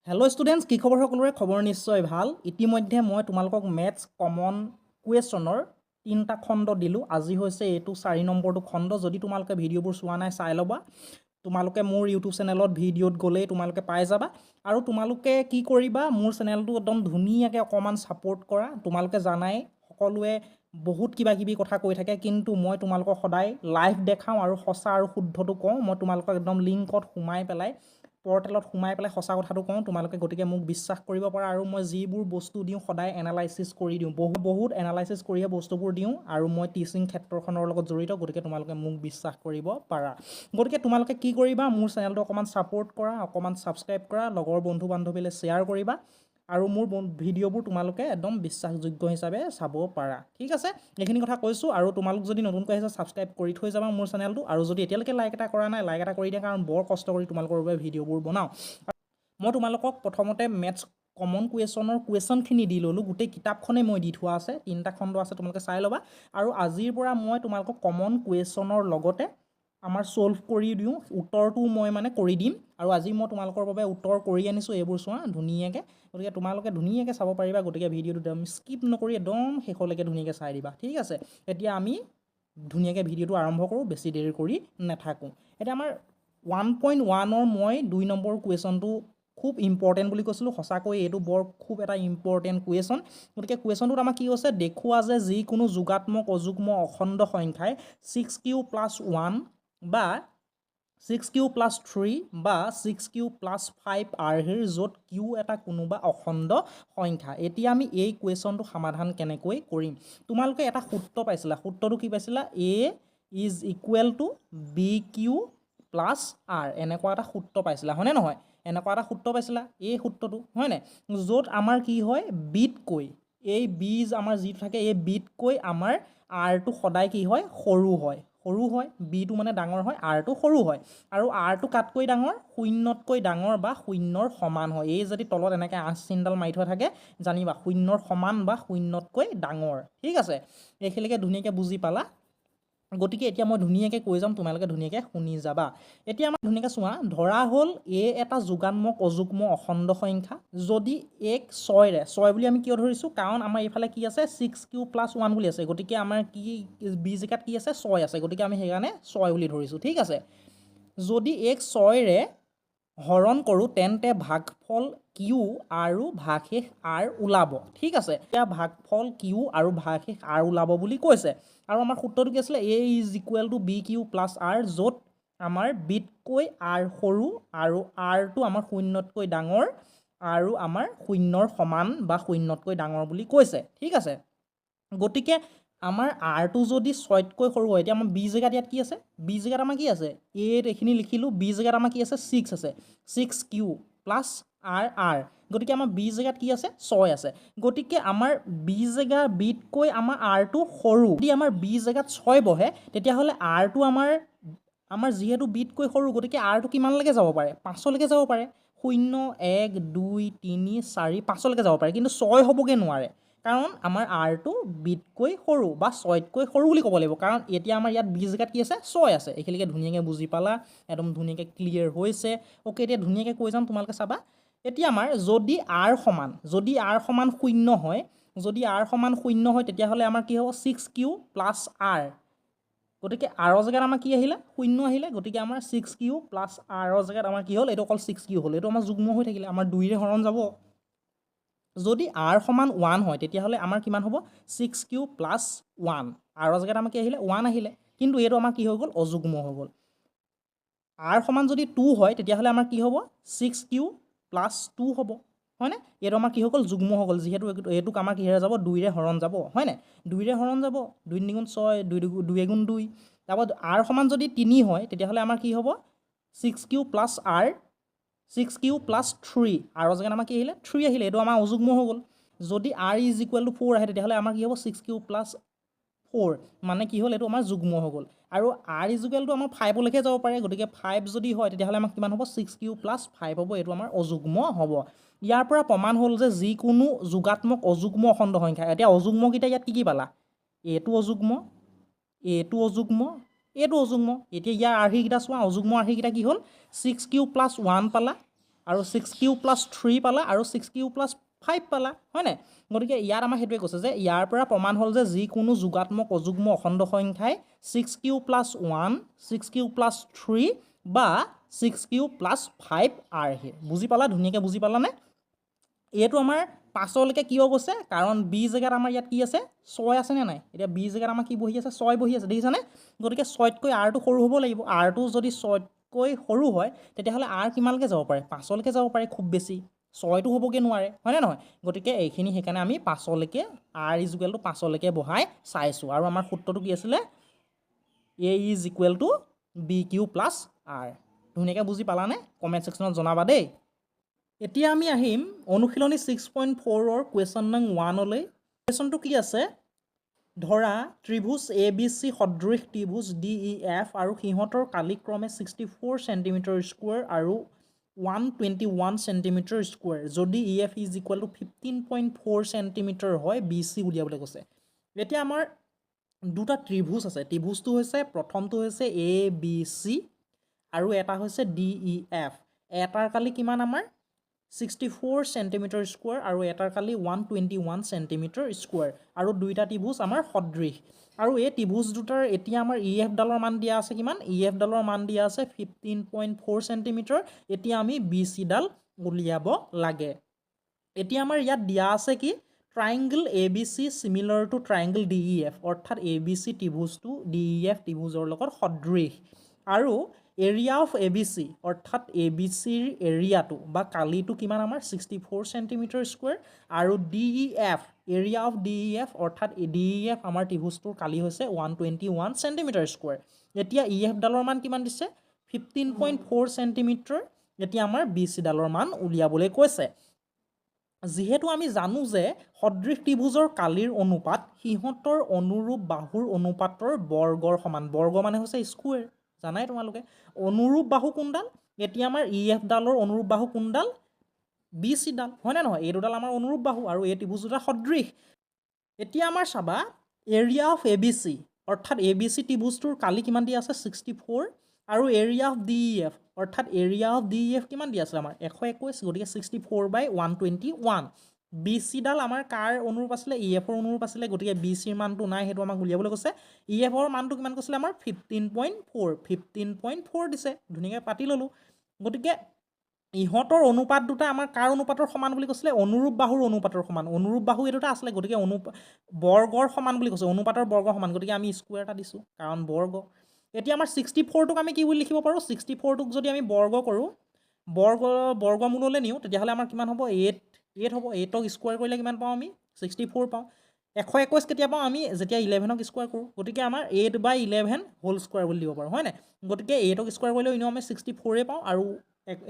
Hello' students, কি খবৰ? সকলোৰে খবৰ নিশ্চয় ভাল। ইতিমধ্যে মই তোমালোকক মেথছ কমন কুৱেশ্যনৰ 3টা খণ্ড দিলোঁ। আজি হৈছে এইটো 4 নম্বৰটো খণ্ড। যদি তোমালোকে ভিডিঅ'বোৰ চোৱা নাই চাই ল'বা। তোমালোকে মোৰ ইউটিউব চেনেলত ভিডিঅ'ত গ'লেই তোমালোকে পাই যাবা। আৰু তোমালোকে কি কৰিবা, মোৰ চেনেলটো একদম ধুনীয়াকৈ অকণমান ছাপোৰ্ট কৰা। তোমালোকে জানাই সকলোৱে বহুত কিবা কিবি কথা কৈ থাকে, কিন্তু মই তোমালোকক সদায় লাইভ দেখাওঁ আৰু সঁচা আৰু শুদ্ধটো কওঁ। মই তোমালোকক একদম লিংকত সোমাই পেলাই পৰ্টেলত সোমাই পেলাই সঁচা কথাটো কওঁ। তোমালোকে গতিকে মোক বিশ্বাস কৰিব পাৰা। আৰু মই যিবোৰ বস্তু দিওঁ সদায় এনালাইচিছ কৰি দিওঁ, বহুত এনালাইচিছ কৰিয়ে বস্তুবোৰ দিওঁ। আৰু মই টিচিং ক্ষেত্ৰখনৰ লগত জড়িত, গতিকে তোমালোকে মোক বিশ্বাস কৰিব পাৰা। গতিকে তোমালোকে কি কৰিবা, মোৰ চেনেলটো অকণমান ছাপোৰ্ট কৰা, অকণমান ছাবস্ক্ৰাইব কৰা, লগৰ বন্ধু বান্ধৱীলৈ শ্বেয়াৰ কৰিবা। আৰু মোৰ ভিডিঅ'বোৰ তোমালোকে একদম বিশ্বাসযোগ্য হিচাপে চাব পাৰা। ঠিক আছে, এইখিনি কথা কৈছোঁ। আৰু তোমালোক যদি নতুনকৈ আহিছে ছাবস্ক্ৰাইব কৰি থৈ যাবা মোৰ চেনেলটো। আৰু যদি এতিয়ালৈকে লাইক এটা কৰা নাই, লাইক এটা কৰি দিয়া, কাৰণ বৰ কষ্ট কৰি তোমালোকৰ বাবে ভিডিঅ'বোৰ বনাওঁ। মই তোমালোকক প্ৰথমতে মেথছ কমন কুৱেশ্যনৰ কুৱেশ্যনখিনি দি ল'লোঁ। গোটেই কিতাপখনেই মই দি থোৱা আছে, 3টা খণ্ড আছে, তোমালোকে চাই ল'বা। আৰু আজিৰ পৰা মই তোমালোকক কমন কুৱেশ্যনৰ লগতে আমাৰ ছল্ভ কৰি দিওঁ, উত্তৰটো মই কৰি দিম। আৰু আজি মই তোমালোকৰ বাবে উত্তৰ কৰি আনিছোঁ, এইবোৰ চোৱা ধুনীয়াকৈ। গতিকে তোমালোকে ধুনীয়াকৈ চাব পাৰিবা। গতিকে ভিডিঅ'টো একদম স্কিপ নকৰি একদম শেষলৈকে ধুনীয়াকৈ চাই দিবা। ঠিক আছে, এতিয়া আমি ধুনীয়াকৈ ভিডিঅ'টো আৰম্ভ কৰোঁ, বেছি দেৰি কৰি নাথাকোঁ। এতিয়া আমাৰ 1.1ৰ মই 2 নম্বৰ কুৱেশ্যনটো খুব ইম্পৰ্টেণ্ট বুলি কৈছিলোঁ। সঁচাকৈ এইটো খুব এটা ইম্পৰ্টেণ্ট কুৱেশ্যন। গতিকে কুৱেশ্যনটোত আমাৰ কি হৈছে, দেখুওৱা যে যিকোনো যোগাত্মক অযুগ্ম অখণ্ড সংখ্যাই 6q+1 বা 6q+3 বা 6q+5 আৰ্হিৰ য'ত q এটা কোনোবা অখণ্ড সংখ্যা। এতিয়া আমি এই কুৱেশ্যনটো সমাধান কেনেকৈ কৰিম? তোমালোকে এটা সূত্ৰ পাইছিলা। সূত্ৰটো কি পাইছিলা? a = bq + r। এনেকুৱা এটা সূত্ৰ পাইছিলা, হয়নে নহয়? এনেকুৱা এটা সূত্ৰ পাইছিলা, এই সূত্ৰটো, হয়নে? য'ত আমাৰ কি হয়, বিতকৈ এই বীজ আমাৰ যিটো থাকে, এই বিতকৈ আমাৰ আৰটো সদায় কি হয়, সৰু হয়। বিটো ডাঙৰ হয়, আৰটো সৰু হয়। আৰু আৰটো কাতকৈ ডাঙৰ, শূন্যতকৈ ডাঙৰ বা শূন্যৰ সমান হয়। এই যদি তলত এনেকৈ আঁচ চিনডাল মাৰি থোৱা থাকে, জানিবা শূন্যৰ সমান বা শূন্যতকৈ ডাঙৰ। ঠিক আছে, এইখিনিকে ধুনীয়াকৈ বুজি পালা। গতিকে এতিয়া মই ধুনীয়াকৈ কৈ যাম, তোমালোকে ধুনীয়াকৈ শুনি যাবা। এতিয়া আমাৰ ধুনীয়াকৈ চোৱা, ধৰা হ'ল a এটা যোগাত্মক অযুগ্ম অখণ্ড সংখ্যা যদি 6 বুলি আমি কিয় ধৰিছোঁ? কাৰণ আমাৰ এইফালে কি আছে, 6q+1 বুলি আছে। গতিকে আমাৰ কি বি জেগাত কি আছে, 6 আছে। গতিকে আমি সেইকাৰণে 6 বুলি ধৰিছোঁ। ঠিক আছে, যদি 6ৰে হৰণ কৰোঁ, তেন্তে ভাগফল q আৰু ভাগশেষ r ওলাব। ঠিক আছে, এতিয়া ভাগফল q আৰু ভাগশেষ r ওলাব বুলি কৈছে। আৰু আমাৰ সূত্ৰটো কি আছিলে? a = bq + r, য'ত আমাৰ বিতকৈ r সৰু আৰু rটো আমাৰ শূন্যতকৈ ডাঙৰ আৰু আমাৰ শূন্যৰ সমান বা শূন্যতকৈ ডাঙৰ বুলি কৈছে। ঠিক আছে, গতিকে আমাৰ rটো যদি 6তকৈ সৰু হয়, এতিয়া আমাৰ b জেগাত ইয়াত কি আছে? b জেগাত আমাৰ কি আছে? a এইখিনি লিখিলোঁ, b জেগাত আমাৰ কি আছে? 6 আছে। 6q + r। গতিকে আমাৰ b জেগাত কি আছে? 6 আছে। গতিকে আমাৰ b জেগা বিতকৈ আমাৰ rটো সৰু। যদি আমাৰ b জেগাত 6 বহে, তেতিয়াহ'লে rটো আমাৰ যিহেতু বিতকৈ সৰু, গতিকে rটো কিমানলৈকে যাব পাৰে? 5লৈকে যাব পাৰে। 0, 1, 2, 3, 4, 5লৈকে যাব পাৰে। কিন্তু 6 হ'বগৈ নোৱাৰে, কাৰণ আমাৰ rটো বিতকৈ সৰু বা 6তকৈ সৰু বুলি ক'ব লাগিব। কাৰণ এতিয়া আমাৰ ইয়াত b জেগাত কি আছে? 6 আছে। এইখিনিকে ধুনীয়াকৈ বুজি পালা, একদম ধুনীয়াকৈ ক্লিয়াৰ হৈছে। অ'কে, এতিয়া ধুনীয়াকৈ কৈ যাম, তোমালোকে চাবা। এতিয়া আমাৰ যদি r সমান 0 হয়, তেতিয়াহ'লে আমাৰ কি হ'ব? 6q + r। গতিকে r জেগাত আমাৰ কি আহিলে? 0 আহিলে। গতিকে আমাৰ 6q + r জেগাত আমাৰ কি হ'ল? এইটো অকল 6q হ'ল। এইটো আমাৰ যুগ্ম হৈ থাকিলে, আমাৰ 2ৰে হৰণ যাব। যদি r সমান 1 হয়, তেতিয়াহ'লে আমাৰ কিমান হ'ব? 6q + 1। r জেগাত আমাৰ কি আহিলে? 1 আহিলে। কিন্তু এইটো আমাৰ কি হৈ গ'ল? অযুগ্ম হৈ গ'ল। r সমান যদি 2 হয়, তেতিয়াহ'লে আমাৰ কি হ'ব? 6q + 2 হ'ব, হয়নে? এইটো আমাৰ কি হৈ গ'ল? যুগ্ম হৈ গ'ল। যিহেতু এইটোক আমাৰ কিহেৰে যাব? 2ৰে হৰণ যাব, হয়নে? 2ৰে হৰণ যাব, 2 × 6, 2 × 2। তাৰপৰা r সমান যদি 3 হয়, তেতিয়াহ'লে আমাৰ কি হ'ব? 6q + r, 6q + 3। r জেগাত আমাৰ কি আহিলে? 3 আহিলে। এইটো আমাৰ অযুগ্ম হৈ গ'ল। যদি r = 4 আহে, তেতিয়াহ'লে আমাৰ কি হ'ব? 6q + 4, মানে কি হ'ল? এইটো আমাৰ যুগ্ম হৈ গ'ল। আৰু r = আমাৰ 5লৈকে যাব পাৰে। গতিকে 5 যদি হয়, তেতিয়াহ'লে আমাৰ কিমান হ'ব? 6q + 5 হ'ব। এইটো আমাৰ অযুগ্ম হ'ব। ইয়াৰ পৰা প্ৰমাণ হ'ল যে যিকোনো যোগাত্মক অযুগ্ম অখণ্ড সংখ্যা, এতিয়া অযুগ্মকেইটা ইয়াত কি পালা? এইটো অযুগ্ম, এইটো অযুগ্ম, এইটো অযুগ্ম। এতিয়া ইয়াৰ আৰ্হিকেইটা চোৱা, অযুগ্ম আৰ্হিকেইটা কি হ'ল? 6q + 1 পালা আৰু 6 প্লাছ 3 পালা আৰু 6 প্লাছ 5 পালা হয়নে গতিকে ইয়াত আমাৰ সেইটোৱে কৈছে যে ইয়াৰ পৰা প্ৰমাণ হ'ল যে যিকোনো যোগাত্মক অযুগ্ম অখণ্ড সংখ্যাই 6 প্লাছ 1 6 প্লাছ 3 বা 6 প্লাছ 5 আৰহে বুজি পালা ধুনীয়াকৈ বুজি পালানে এইটো আমাৰ 5লৈকে কিয় গৈছে কাৰণ বি জেগাত আমাৰ ইয়াত কি আছে 6 আছেনে নাই এতিয়া বি জেগাত আমাৰ কি বহি আছে 6 বহি আছে দেখিছানে গতিকে 6তকৈ আৰটো সৰু হ'ব লাগিব আৰটো যদি 6তকৈ সৰু হয় তেতিয়াহ'লে আৰ কিমানলৈকে যাব পাৰে 5লৈকে যাব পাৰে খুব বেছি 6টো হ'বগৈ নোৱাৰে হয়নে নহয় গতিকে এইখিনি সেইকাৰণে আমি 5লৈকে আৰ ইজ ইকুৱেল টু 5লৈকে বহাই চাইছোঁ আৰু আমাৰ সূত্ৰটো কি আছিলে A is equal to B Q plus R ধুনীয়াকৈ বুজি পালানে কমেণ্ট ছেকশ্যনত জনাবা দেই এতিয়া আমি আহিম অনুশীলনী 6.4ৰ কুৱেশ্যন নং 1লৈ কুৱেশ্যনটো কি আছে ধৰা ত্ৰিভুজ এ বি চি সদৃশ ত্ৰিভুজ ডি ই এফ আৰু সিহঁতৰ কালিক্ৰমে 64 চেণ্টিমিটাৰ স্কুৱেৰ আৰু 121 চেণ্টিমিটাৰ স্কুৱেৰ যদি E F is equal two 15.4 centimetre হয় বি চি উলিয়াবলৈ কৈছে এতিয়া আমাৰ দুটা ত্ৰিভুজ আছে ত্ৰিভুজটো হৈছে প্ৰথমটো হৈছে এ বি চি আৰু এটা হৈছে ডি ই এফ এটাৰ কালি কিমান আমাৰ 64 চেণ্টিমিটাৰ স্কুৱেৰ আৰু এটাৰ কালি 121 চেণ্টিমিটাৰ স্কুৱেৰ আৰু দুইটা ত্ৰিভুজ আমাৰ সদৃশ আৰু এই ত্ৰিভুজ দুটাৰ এতিয়া আমাৰ ই এফ ডালৰ মান দিয়া আছে কিমান ই এফ ডালৰ মান দিয়া আছে 15.4 চেণ্টিমিটাৰ এতিয়া আমি বি চি ডাল উলিয়াব লাগে এতিয়া আমাৰ ইয়াত দিয়া আছে কি triangle A B C similar to triangle D E F অৰ্থাৎ এ বি চি ত্ৰিভুজটো ডি ই এফ ত্ৰিভুজৰ লগত সদৃশ আৰু area of A B C অৰ্থাৎ এ বি চিৰ এৰিয়াটো বা কালিটো কিমান আমাৰ 64 চেণ্টিমিটাৰ স্কুৱেৰ আৰু D E F area of D E F অৰ্থাৎ ডি ই এফ আমাৰ ত্ৰিভুজটোৰ কালি হৈছে 121 চেণ্টিমিটাৰ স্কুৱেৰ এতিয়া ই এফ ডালৰ মান কিমান দিছে 15.4 চেণ্টিমিটাৰ এতিয়া আমাৰ বি চি ডালৰ মান উলিয়াবলৈ কৈছে যিহেতু আমি জানো যে সদৃশ ত্ৰিভুজৰ কালিৰ অনুপাত সিহঁতৰ অনুৰূপ বাহুৰ অনুপাতৰ বৰ্গৰ সমান বৰ্গ মানে হৈছে স্কুৱেৰ জানাই তোমালোকে অনুৰূপ বাহু কোনডাল এতিয়া আমাৰ ই এফ ডালৰ অনুৰূপ বাহু কোনডাল বি চি ডাল হয়নে নহয় এই দুডাল আমাৰ অনুৰূপ বাহু আৰু এই ত্ৰিভুজ দুটা সদৃশ এতিয়া আমাৰ চাবা area of A B C অৰ্থাৎ এ বি চি ত্ৰিভুজটোৰ কালি কিমান দিয়া আছে 64 আৰু area of D E F অৰ্থাৎ area of D E F কিমান দিয়া আছে আমাৰ 121 গতিকে 64/121 বি চি ডাল আমাৰ কাৰ অনুৰূপ আছিলে ই এফৰ অনুৰূপ আছিলে গতিকে বি চিৰ মানটো নাই সেইটো আমাক উলিয়াবলৈ কৈছে ই এফৰ মানটো কিমান কৈছিলে আমাৰ 15.4 দিছে ধুনীয়াকৈ পাতি ল'লোঁ গতিকে ইহঁতৰ অনুপাত দুটা আমাৰ কাৰ অনুপাতৰ সমান বুলি কৈছিলে অনুৰূপ বাহুৰ অনুপাতৰ সমান অনুৰূপ বাহু এই দুটা আছিলে গতিকে বৰ্গৰ সমান বুলি কৈছে অনুপাতৰ বৰ্গৰ সমান গতিকে আমি স্কুৱেৰ এটা দিছোঁ কাৰণ বৰ্গ এতিয়া আমাৰ 64টোক আমি কি বুলি লিখিব পাৰোঁ 64টোক যদি আমি বৰ্গ কৰোঁ বৰ্গমূললৈ নিওঁ তেতিয়াহ'লে আমাৰ কিমান হ'ব 8 হ'ব 8ক স্কুৱেৰ কৰিলে কিমান পাওঁ আমি 64 পাওঁ 121 কেতিয়া পাওঁ আমি যেতিয়া 11ক স্কুৱেৰ কৰোঁ গতিকে আমাৰ 8/11 হোল স্কুৱেৰ বুলি দিব পাৰোঁ হয়নে গতিকে 8ক স্কুৱেৰ কৰিলেও এনেও আমি 64 পাওঁ আৰু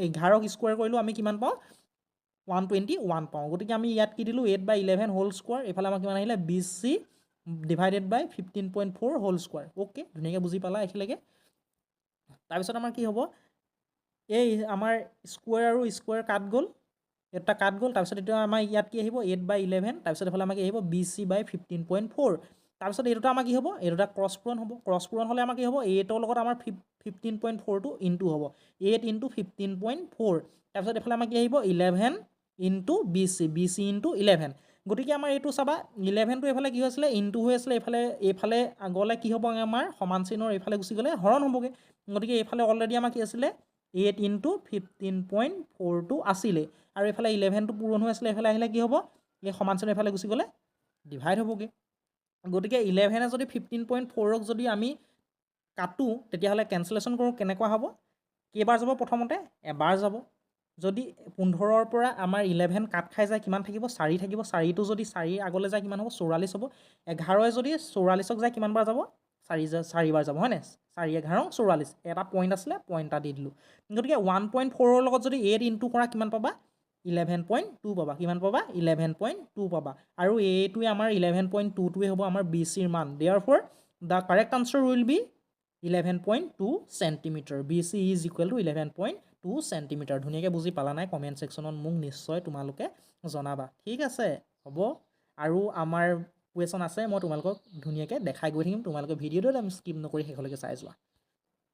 11ক স্কুৱেৰ কৰিলেও আমি কিমান পাওঁ 121 পাওঁ গতিকে আমি ইয়াত কি দিলোঁ 8/11 হোল স্কুৱেৰ এইফালে আমাৰ কিমান আহিলে বি চি ডিভাইডেড বাই 15.4 হোল স্কুৱেৰ অ'কে ধুনীয়াকৈ বুজি পালা এইখিলৈকে তাৰপিছত আমাৰ কি হ'ব এই আমাৰ স্কুৱেৰ আৰু স্কুৱেৰ কাট গ'ল এটা কাট গ'ল তাৰপিছত এতিয়া আমাৰ ইয়াত কি আহিব 8/11 তাৰপিছত এইফালে আমাৰ কি আহিব বি চি বাই 15.4 তাৰপিছত এই দুটা আমাৰ কি হ'ব এই দুটা ক্ৰছ পূৰণ হ'ব ক্ৰছ পূৰণ হ'লে আমাৰ কি হ'ব 8ৰ লগত আমাৰ 15.4টো ইনটু হ'ব 8 × 15.4 তাৰপিছত এইফালে আমাৰ কি আহিব 11 ইনটু বি চি ইনটু 11 গতিকে আমাৰ এইটো চাবা 11টো এইফালে কি হৈছিলে ইনটু হৈ আছিলে এইফালে গ'লে কি হ'ব আমাৰ সমান চিহ্নৰ এইফালে গুচি গ'লে হৰণ হ'বগৈ গতিকে এইফালে অলৰেডি আমাৰ কি আছিলে 8 × 15.4টো আছিলে আৰু এইফালে 11টো পূৰণ হৈ আছিলে এইফালে আহিলে কি হ'ব এই সমান চিহ্ন এইফালে গুচি গ'লে ডিভাইড হ'বগৈ গতিকে 11 যদি 15.4ক যদি আমি কাটো তেতিয়াহ'লে কেঞ্চেলেশ্যন কৰোঁ কেনেকুৱা হ'ব কেইবাৰ যাব প্ৰথমতে এবাৰ যাব যদি 15ৰ পৰা আমাৰ 11 কাট খাই যায় কিমান থাকিব 4 থাকিব 4টো যদি 4 আগলৈ যায় কিমান হ'ব 44 হ'ব 11 যদি 44ক যায় কিমান বাৰ যাব 4 বাৰ যাব হয়নে 4 11 44 এটা পইণ্ট আছিলে পইণ্ট এটা দি দিলোঁ গতিকে 1.4ৰ লগত যদি 8 ইনটু কৰা কিমান পাবা 11.2 পাবা কিমান পাবা 11.2 পাবা আৰু এইটোৱে আমাৰ 11.2টোৱে হ'ব আমাৰ বি চিৰ মান therefore the correct answer will be 11.2 centimetre B C is equal to 11.2 centimetre ধুনীয়াকৈ বুজি পালা নাই কমেণ্ট ছেকশ্যনত মোক নিশ্চয় তোমালোকে জনাবা ঠিক আছে হ'ব আৰু আমাৰ কুৱেশ্যন আছে মই তোমালোকক ধুনীয়াকৈ দেখাই গৈ থাকিম তোমালোকে ভিডিঅ'টো আমি স্কিপ নকৰি শেষলৈকে চাই যোৱা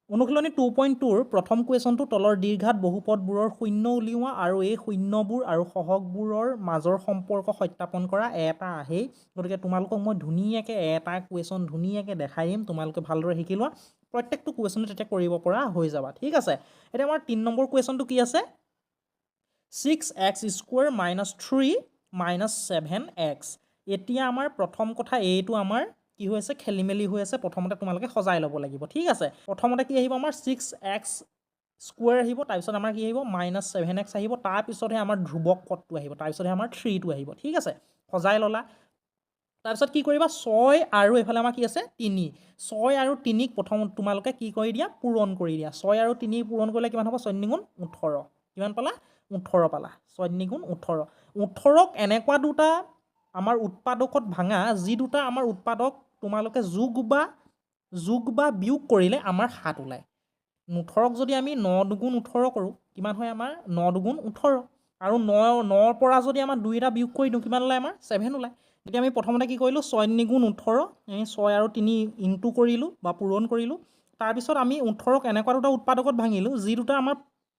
অনুশীলনী 2.2 প্ৰথম কুৱেশ্যনটো তলৰ দীৰ্ঘাত বহুপদবোৰৰ শূন্য উলিওৱা আৰু এই শূন্যবোৰ আৰু সহগবোৰৰ মাজৰ সম্পৰ্ক সত্যাপন কৰা এটা আহেই গতিকে তোমালোকক মই ধুনীয়াকৈ এটা কুৱেশ্যন ধুনীয়াকৈ দেখাই দিম তোমালোকে ভালদৰে শিকি লোৱা প্ৰত্যেকটো কুৱেশ্যনটো তেতিয়া কৰিব পৰা হৈ যাবা ঠিক আছে এতিয়া আমাৰ 3 নম্বৰ কুৱেশ্যনটো কি আছে 6x² - 3 - 7x এতিয়া আমাৰ প্ৰথম কথা এইটো আমাৰ কি হৈ আছে খেলিমেলি হৈ আছে প্ৰথমতে তোমালোকে সজাই ল'ব লাগিব ঠিক আছে প্ৰথমতে কি আহিব আমাৰ 6x² আহিব তাৰপিছত আমাৰ কি আহিব -7x আহিব তাৰপিছতহে আমাৰ ধ্ৰুৱক পদটো আহিব তাৰপিছতহে আমাৰ 3টো আহিব ঠিক আছে সজাই ল'লা তাৰপিছত কি কৰিবা 6 আৰু এইফালে আমাৰ কি আছে 3 6 আৰু 3ক প্ৰথম তোমালোকে কি কৰি দিয়া পূৰণ কৰি দিয়া 6 আৰু 3 পূৰণ কৰিলে কিমান হ'ব 4 গুণ 18 কিমান পালা 18 পালা 4 গুণ 18 18ক এনেকুৱা দুটা আমাৰ উৎপাদকত ভাঙা যি দুটা আমাৰ উৎপাদক তোমালোকে যোগ বা বিয়োগ কৰিলে আমাৰ 7 ওলায় 18ক যদি আমি 9 দুগুণ 18 কৰোঁ কিমান হয় আমাৰ 9 দুগুণ 18 আৰু 9ৰ পৰা যদি আমাৰ 2 এটা বিয়োগ কৰি দিওঁ কিমান ওলায় আমাৰ 7 ওলায় এতিয়া আমি প্ৰথমতে কি কৰিলোঁ 4 গুণ 18 আমি 6 আৰু 3 ইনটু কৰিলোঁ বা পূৰণ কৰিলোঁ তাৰপিছত আমি 18ক এনেকুৱা দুটা উৎপাদকত ভাঙিলোঁ যি দুটা আমাৰ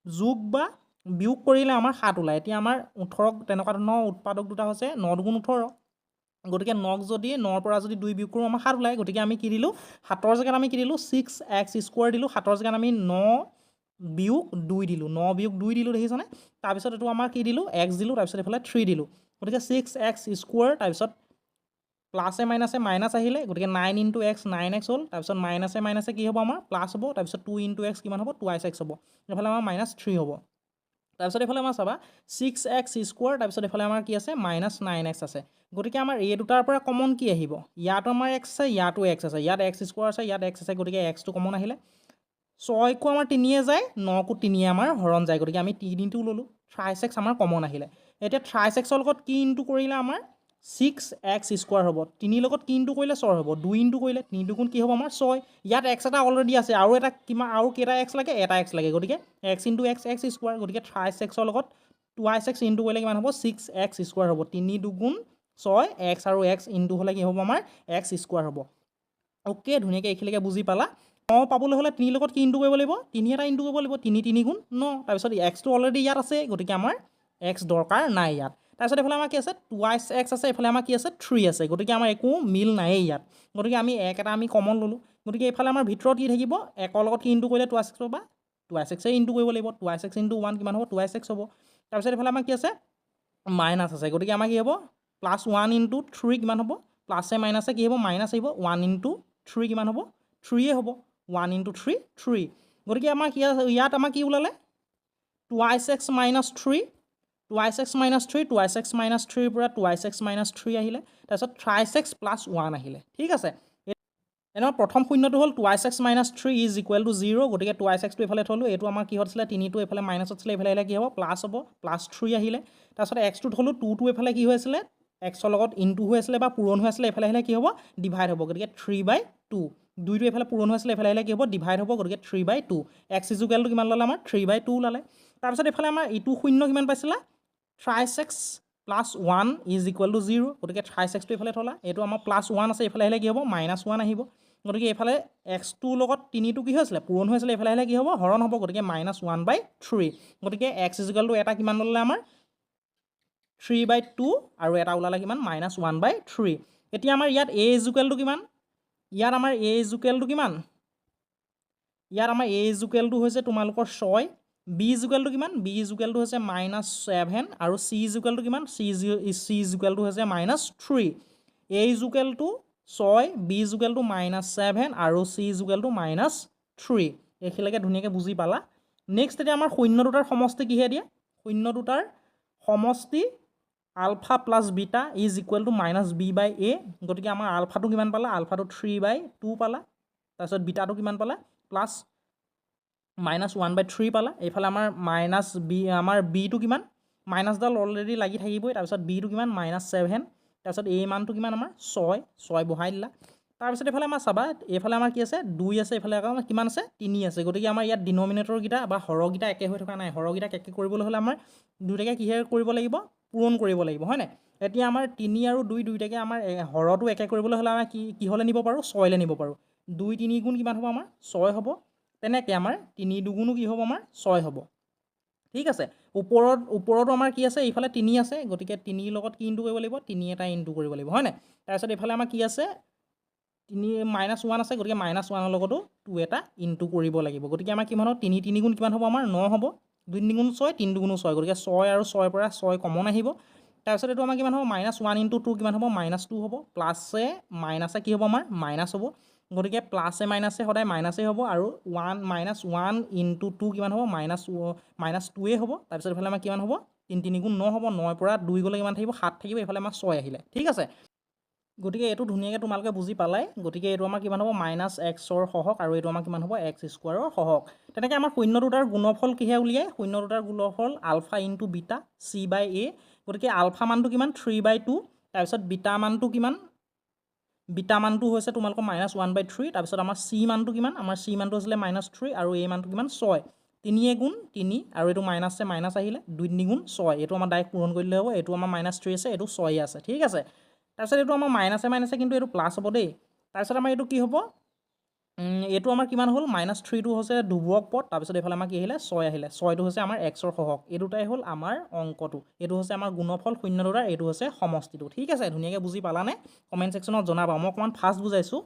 যোগ বা বিয়োগ কৰিলে আমাৰ 7 ওলায় এতিয়া আমাৰ 18ক তেনেকুৱা ধৰণৰ উৎপাদক দুটা হৈছে 9 দুগুণ 18 গতিকে 9ক যদি 9ৰ পৰা যদি 2 বিয়োগ কৰোঁ আমাৰ 7 ওলায় গতিকে আমি কি দিলোঁ 7ৰ জেগাত আমি কি দিলোঁ 6x² দিলোঁ 7ৰ জেগাত আমি 9 বিয়োগ 2 দিলোঁ 9 বিয়োগ 2 দিলোঁ দেখিছানে তাৰপিছত এইটো আমাৰ কি দিলোঁ x দিলোঁ তাৰপিছত এইফালে 3 দিলোঁ গতিকে 6x² তাৰপিছত প্লাছে মাইনাছে মাইনাছ আহিলে গতিকে 9 × x 9x হ'ল তাৰপিছত মাইনাছে মাইনাছে কি হ'ব আমাৰ প্লাছ হ'ব তাৰপিছত 2 × x কিমান হ'ব 2x হ'ব এইফালে আমাৰ -3 হ'ব তাৰপিছত এইফালে আমাৰ চাবা 6x² তাৰপিছত এইফালে আমাৰ কি আছে -9x আছে গতিকে আমাৰ এই দুটাৰ পৰা কমন কি আহিব ইয়াতো আমাৰ x আছে ইয়াতো x আছে ইয়াত x² আছে ইয়াত x আছে গতিকে xটো কমন আহিলে 6কো আমাৰ 3য়ে যায় 9কো 3য়ে আমাৰ হৰণ যায় গতিকে আমি 3টো ল'লোঁ 3x আমাৰ কমন আহিলে এতিয়া 3xৰ লগত কি ইনটু কৰিলে আমাৰ 6x² হ'ব 3 লগত কি ইনটু কৰিলে 6 হ'ব 2 ইনটু কৰিলে 3 দুগুণ কি হ'ব আমাৰ 6 ইয়াত x এটা অলৰেডি আছে আৰু এটা কিমান আৰু কেইটা x লাগে এটা x লাগে গতিকে x × x² গতিকে 3xৰ লগত 2x ইনটু কৰিলে কিমান হ'ব 6x² হ'ব 3 দুগুণ 6 x আৰু x ইনটু হ'লে কি হ'ব আমাৰ x² হ'ব অ'কে ধুনীয়াকৈ এইখিনিলৈকে বুজি পালা 9 পাবলৈ হ'লে 3 লগত কি ইনটু কৰিব লাগিব 3 এটা ইনটু কৰিব লাগিব 3 গুণ 9 তাৰপিছত xটো অলৰেডি ইয়াত আছে গতিকে আমাৰ x দৰকাৰ নাই ইয়াত তাৰপিছত এইফালে আমাৰ কি আছে 2x আছে এইফালে আমাৰ কি আছে 3 আছে গতিকে আমাৰ একো মিল নায়েই ইয়াত গতিকে আমি এক এটা আমি কমন ল'লোঁ গতিকে এইফালে আমাৰ ভিতৰত কি থাকিব 1ৰ লগত কি ইনটু কৰিলে 2x পাবা 2x ইনটু কৰিব লাগিব 2x × 1 কিমান হ'ব 2x হ'ব তাৰপিছত এইফালে আমাৰ কি আছে মাইনাছ আছে গতিকে আমাৰ কি হ'ব +1 × 3 কিমান হ'ব প্লাছে মাইনাছে কি হ'ব মাইনাছ আহিব 1 × 3 কিমান হ'ব 3 হ'ব 1 × 3 3 গতিকে আমাৰ কি ইয়াত আমাৰ কি ওলালে 2x - 3 2x - 3 2x - 3 পৰা 2x - 3 আহিলে তাৰপিছত 3x + 1 আহিলে ঠিক আছে এনেকুৱা প্ৰথম শূন্যটো হ'ল 2x - 3 = 0 গতিকে 2xটো এইফালে থ'লোঁ এইটো আমাৰ কিহত আছিলে 3টো এইফালে মাইনাছত আছিলে এইফালে আহিলে কি হ'ব প্লাছ হ'ব +3 আহিলে তাৰপিছত xটো থ'লোঁ 2টো এইফালে কি হৈ আছিলে xৰ লগত ইনটু হৈ আছিলে বা পূৰণ হৈ আছিলে এইফালে আহিলে কি হ'ব ডিভাইড হ'ব গতিকে 3/2 2টো এইফালে পূৰণ হৈ আছিলে এইফালে আহিলে কি হ'ব ডিভাইড হ'ব গতিকে 3/2 x = কিমান ল'লে আমাৰ 3/2 ওলালে তাৰপিছত এইফালে আমাৰ ইটো শূন্য কিমান পাইছিলা 3x + 1 = 0 গতিকে 3xটো এইফালে থ'লা এইটো আমাৰ +1 আছে এইফালে আহিলে কি হ'ব -1 আহিব গতিকে এইফালে xটোৰ লগত 3টো কি হৈ আছিলে পূৰণ হৈ আছিলে এইফালে আহিলে কি হ'ব হৰণ হ'ব গতিকে -1/3 গতিকে x = এটা কিমান ল'লে আমাৰ 3/2 আৰু এটা ওলালে কিমান -1/3 এতিয়া আমাৰ ইয়াত a = কিমান ইয়াত আমাৰ a = কিমান ইয়াত আমাৰ a = হৈছে তোমালোকৰ 6 b = কিমান b = হৈছে -7 আৰু c = কিমান c = হৈছে -3 a = 6 b = -7 আৰু c = -3 এইখিনিলৈকে ধুনীয়াকৈ বুজি পালা নেক্সট এতিয়া আমাৰ শূন্য দুটাৰ সমষ্টি কিহে দিয়ে শূন্য দুটাৰ সমষ্টি আলফা + বিটা = -b/a গতিকে আমাৰ আলফাটো কিমান পালা আলফাটো 3/2 পালা তাৰপিছত বিটাটো কিমান পালা প্লাছ -1/3 পালা এইফালে আমাৰ -b আমাৰ bটো কিমান মাইনাছডাল অলৰেডি লাগি থাকিবই তাৰপিছত bটো কিমান -7 তাৰপিছত a মানটো কিমান আমাৰ 6 বহাই দিলা তাৰপিছত এইফালে আমাৰ চাবা এইফালে আমাৰ কি আছে 2 আছে এইফালে আকৌ কিমান আছে 3 আছে গতিকে আমাৰ ইয়াত ডিনমিনেটৰকেইটা বা হৰকেইটা একে হৈ থকা নাই হৰকেইটাক একে কৰিবলৈ হ'লে আমাৰ দুইটাকে কিহে কৰিব লাগিব পূৰণ কৰিব লাগিব হয় নাই এতিয়া আমাৰ 3 আৰু 2 দুইটাকে আমাৰ হৰটো একে কৰিবলৈ হ'লে আমাৰ কি হ'লে নিব পাৰোঁ 6 লে নিব পাৰোঁ 2 3 গুণ কিমান হ'ব আমাৰ 6 হ'ব তেনেকৈ আমাৰ 3 দুগুণো কি হ'ব আমাৰ 6 হ'ব ঠিক আছে ওপৰতো আমাৰ কি আছে এইফালে 3 আছে গতিকে 3 লগত কি ইনটু কৰিব লাগিব 3 এটা ইনটু কৰিব লাগিব হয় নাই তাৰপিছত এইফালে আমাৰ কি আছে 3 -1 আছে গতিকে -1 লগতো 2 এটা ইনটু কৰিব লাগিব গতিকে আমাৰ কিমান হ'ব 3 3 গুণ কিমান হ'ব আমাৰ 9 হ'ব 2 3 গুণ 6 3 দুগুণ 6 গতিকে 6 আৰু 6 পৰা 6 কমন আহিব তাৰপিছত এইটো আমাৰ কিমান হ'ব -1 ইনটু 2 কিমান হ'ব -2 হ'ব প্লাছে মাইনাছে কি হ'ব আমাৰ মাইনাছ হ'ব গতিকে প্লাছে মাইনাছে সদায় মাইনাছেই হ'ব আৰু 1 ইনটু 2 কিমান হ'ব -2 হ'ব তাৰপিছত এইফালে আমাৰ কিমান হ'ব 3 3 গুণ 9 হ'ব 9 পৰা 2 গ'লে কিমান থাকিব 7 থাকিব এইফালে আমাৰ 6 আহিলে ঠিক আছে গতিকে এইটো ধুনীয়াকৈ তোমালোকে বুজি পালাই গতিকে এইটো আমাৰ কিমান হ'ব -xৰ সহগ আৰু এইটো আমাৰ কিমান হ'ব x স্কোৱাৰৰ সহগ তেনেকৈ আমাৰ শূন্য দুটাৰ গুণফল কিহে উলিয়ায় শূন্য দুটাৰ গুণফল আলফা ইনটু বিটা c/a গতিকে আলফা মানটো কিমান 3/2 তাৰপিছত বিটা মানটো কিমান বিটা মানটো হৈছে তোমালোকৰ -1/3 তাৰপিছত আমাৰ c মানটো কিমান আমাৰ c মানটো হৈছিলে -3 আৰু a মানটো কিমান 6 3 গুণ 3 আৰু এইটো মাইনাছে মাইনাছ আহিলে 2 3 গুণ 6 এইটো আমাৰ ডাইৰেক্ট পূৰণ কৰি দিলে হ'ব এইটো আমাৰ -3 আছে এইটো 6 আছে ঠিক আছে তাৰপিছত এইটো আমাৰ মাইনাছে কিন্তু এইটো প্লাছ হ'ব দেই তাৰপিছত আমাৰ এইটো কি হ'ব এইটো আমাৰ কিমান হ'ল -3টো হৈছে ধ্ৰুৱক পদ তাৰপিছত এইফালে আমাৰ কি আহিলে 6 আহিলে 6টো হৈছে আমাৰ xৰ সহগ এই দুটাই হ'ল আমাৰ অংকটো এইটো হৈছে আমাৰ গুণফল শূন্য দুটাৰ এইটো হৈছে সমষ্টিটো ঠিক আছে ধুনীয়াকৈ বুজি পালানে কমেণ্ট ছেকশ্যনত জনাবা মই অকণমান ফাষ্ট বুজাইছোঁ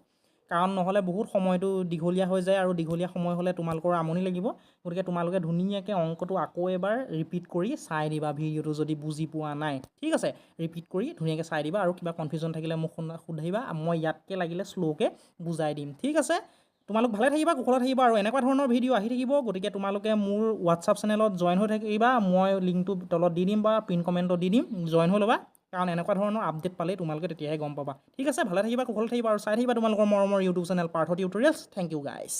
কাৰণ নহ'লে বহুত সময়টো দীঘলীয়া হৈ যায় আৰু দীঘলীয়া সময় হ'লে তোমালোকৰ আমনি লাগিব গতিকে তোমালোকে ধুনীয়াকৈ অংকটো আকৌ এবাৰ ৰিপিট কৰি চাই দিবা ভিডিঅ'টো যদি বুজি পোৱা নাই ঠিক আছে ৰিপিট কৰি ধুনীয়াকৈ চাই দিবা আৰু কিবা কনফিউজন থাকিলে মোক সুধিবা মই ইয়াতকৈ লাগিলে শ্ল'কৈ বুজাই দিম ঠিক আছে তোমালোক ভালে থাকিবা কুশলে থাকিবা আৰু এনেকুৱা ধৰণৰ ভিডিঅ' আহি থাকিব গতিকে তোমালোকে মোৰ হোৱাটছআপ চেনেলত জইন হৈ থাকিবা মই লিংকটো তলত দি দিম বা পিন কমেণ্টত দি দিম জইন হৈ ল'বা কাৰণ এনেকুৱা ধৰণৰ আপডেট পালেই তোমালোকে তেতিয়াহে গম পাবা ঠিক আছে ভালে থাকিবা কুশলে থাকিবা আৰু চাই থাকিবা তোমালোকৰ মৰমৰ YouTube channel Parth tutorials thank you গাইছ